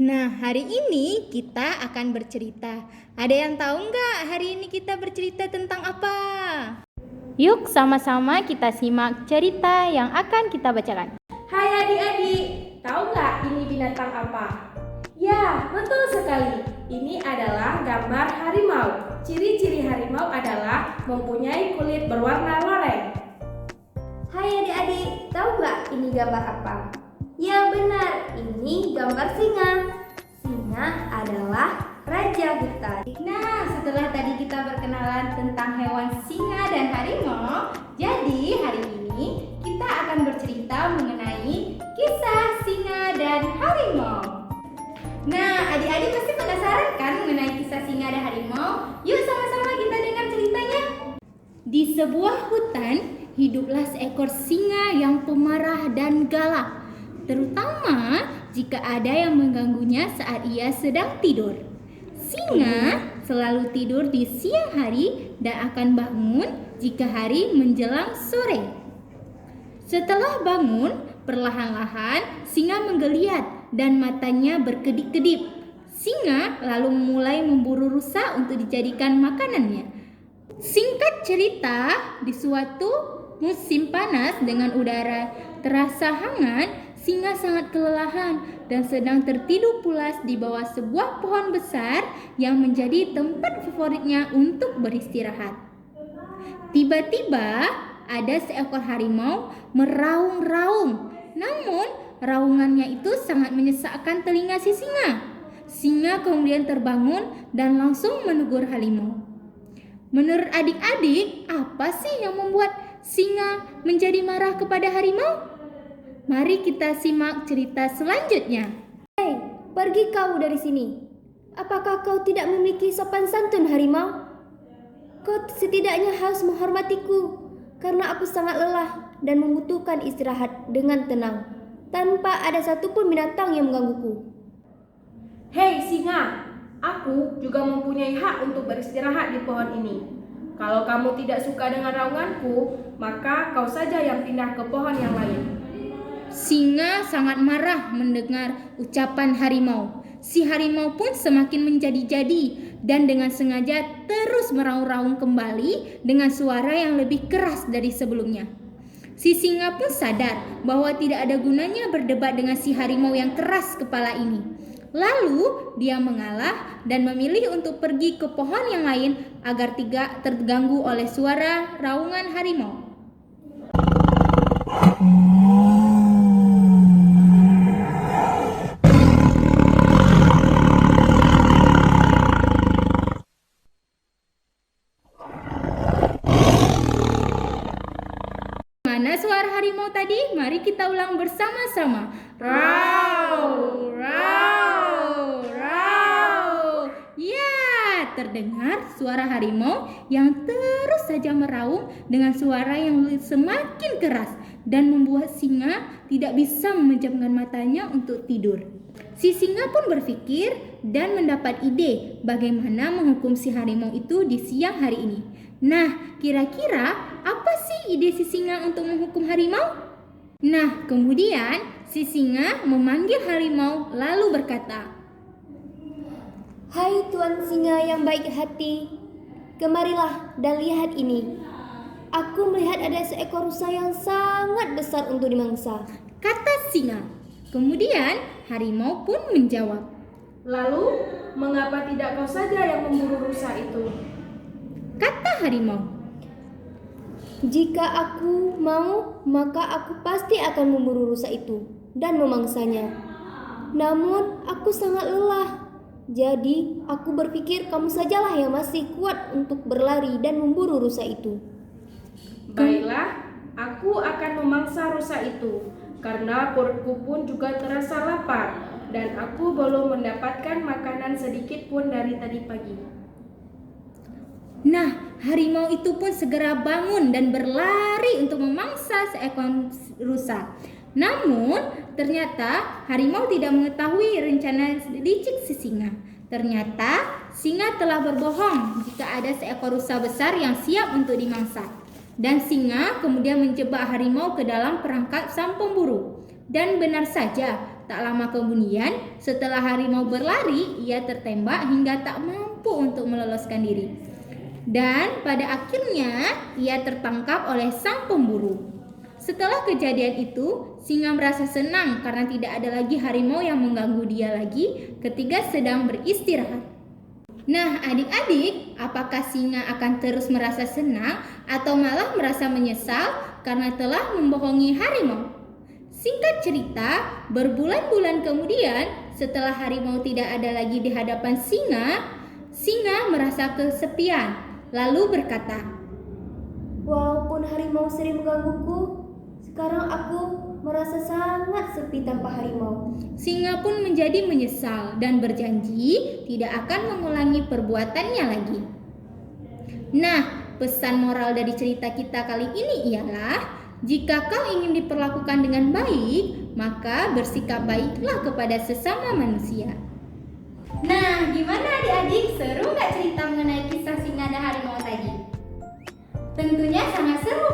Nah, hari ini kita akan bercerita. Ada yang tahu nggak hari ini kita bercerita tentang apa? Yuk sama-sama kita simak cerita yang akan kita bacakan. Hai adik-adik, tahu nggak ini binatang apa? Ya, betul sekali. Ini adalah gambar harimau. Ciri-ciri harimau adalah mempunyai kulit berwarna loreng. Hai adik-adik, tahu nggak ini gambar apa? Ya benar, ini gambar singa. Singa adalah raja hutan. Nah, setelah tadi kita berkenalan tentang hewan singa dan harimau, jadi hari ini kita akan bercerita mengenai kisah singa dan harimau. Nah, adik-adik pasti penasaran kan mengenai kisah singa dan harimau? Yuk sama-sama kita dengar ceritanya. Di sebuah hutan, hiduplah seekor singa yang pemarah dan galak, terutama jika ada yang mengganggunya saat ia sedang tidur. Singa selalu tidur di siang hari dan akan bangun jika hari menjelang sore. Setelah bangun, perlahan-lahan singa menggeliat dan matanya berkedip-kedip. Singa lalu mulai memburu rusa untuk dijadikan makanannya. Singkat cerita, di suatu musim panas dengan udara terasa hangat, singa sangat kelelahan dan sedang tertidur pulas di bawah sebuah pohon besar yang menjadi tempat favoritnya untuk beristirahat. Tiba-tiba ada seekor harimau meraung-raung, namun raungannya itu sangat menyesakkan telinga si singa. Singa kemudian terbangun dan langsung menegur harimau. Menurut adik-adik, apa sih yang membuat singa menjadi marah kepada harimau? Mari kita simak cerita selanjutnya. Hei, pergi kau dari sini. Apakah kau tidak memiliki sopan santun harimau? Kau setidaknya harus menghormatiku, karena aku sangat lelah dan membutuhkan istirahat dengan tenang, tanpa ada satupun binatang yang menggangguku. Hei singa, aku juga mempunyai hak untuk beristirahat di pohon ini. Kalau kamu tidak suka dengan raunganku, maka kau saja yang pindah ke pohon yang lain. Singa sangat marah mendengar ucapan harimau. Si harimau pun semakin menjadi-jadi dan dengan sengaja terus meraung-raung kembali dengan suara yang lebih keras dari sebelumnya. Si singa pun sadar bahwa tidak ada gunanya berdebat dengan si harimau yang keras kepala ini. Lalu dia mengalah dan memilih untuk pergi ke pohon yang lain agar tidak terganggu oleh suara raungan harimau. Mana suara harimau tadi? Mari kita ulang bersama-sama. Rau, rau, rau. Ya, terdengar suara harimau yang terus saja meraung dengan suara yang semakin keras dan membuat singa tidak bisa memejamkan matanya untuk tidur. Si singa pun berpikir dan mendapat ide bagaimana menghukum si harimau itu di siang hari ini. Nah, kira-kira apa sih ide si singa untuk menghukum harimau? Nah, kemudian si singa memanggil harimau lalu berkata, Hai Tuan Singa yang baik hati, kemarilah dan lihat ini. Aku melihat ada seekor rusa yang sangat besar untuk dimangsa. kata singa. Kemudian harimau pun menjawab, Lalu, mengapa tidak kau saja yang memburu rusa itu? kata harimau. Jika aku mau, maka aku pasti akan memburu rusa itu dan memangsanya. Namun, aku sangat lelah. Jadi, aku berpikir kamu sajalah yang masih kuat untuk berlari dan memburu rusa itu. Baiklah, aku akan memangsa rusa itu, karena perutku pun juga terasa lapar, dan aku belum mendapatkan makanan sedikit pun dari tadi pagi. Nah, harimau itu pun segera bangun dan berlari untuk memangsa seekor rusa. Namun, ternyata harimau tidak mengetahui rencana licik si singa. Ternyata, singa telah berbohong jika ada seekor rusa besar yang siap untuk dimangsa. Dan singa kemudian menjebak harimau ke dalam perangkap sang pemburu. Dan benar saja, tak lama kemudian setelah harimau berlari, ia tertembak hingga tak mampu untuk meloloskan diri. Dan pada akhirnya ia tertangkap oleh sang pemburu. Setelah kejadian itu, singa merasa senang karena tidak ada lagi harimau yang mengganggu dia lagi ketika sedang beristirahat. Nah, adik-adik, apakah singa akan terus merasa senang atau malah merasa menyesal karena telah membohongi harimau? Singkat cerita, berbulan-bulan kemudian, setelah harimau tidak ada lagi di hadapan singa, singa merasa kesepian, lalu berkata, Walaupun harimau sering menggangguku, sekarang aku merasa sangat sepi tanpa harimau. Singa pun menjadi menyesal dan berjanji tidak akan mengulangi perbuatannya lagi. Nah, pesan moral dari cerita kita kali ini ialah, jika kau ingin diperlakukan dengan baik, maka bersikap baiklah kepada sesama manusia. Nah, gimana adik-adik? Seru nggak cerita mengenai kisah singa dan harimau tadi? Tentunya sangat seru